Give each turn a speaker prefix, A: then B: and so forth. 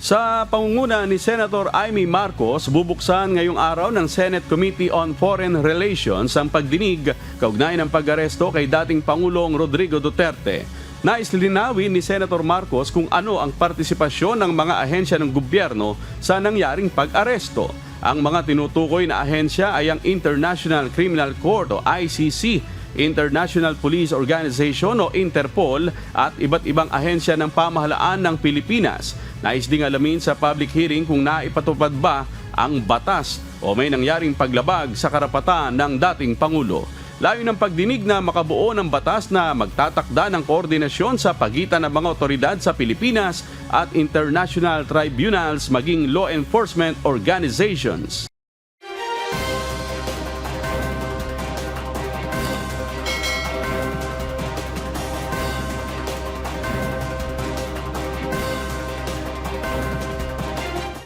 A: Sa pangunguna ni Senator Amy Marcos, bubuksan ngayong araw ng Senate Committee on Foreign Relations ang pagdinig kaugnay ng pag-aresto kay dating Pangulong Rodrigo Duterte. Nais linawin ni Senator Marcos kung ano ang partisipasyon ng mga ahensya ng gobyerno sa nangyaring pag-aresto. Ang mga tinutukoy na ahensya ay ang International Criminal Court o ICC, International Police Organization o Interpol at iba't ibang ahensya ng pamahalaan ng Pilipinas. Nais ding alamin sa public hearing kung naipatupad ba ang batas o may nangyaring paglabag sa karapatan ng dating Pangulo. Layo ng pagdinig na makabuo ng batas na magtatakda ng koordinasyon sa pagitan ng mga otoridad sa Pilipinas at international tribunals maging law enforcement organizations.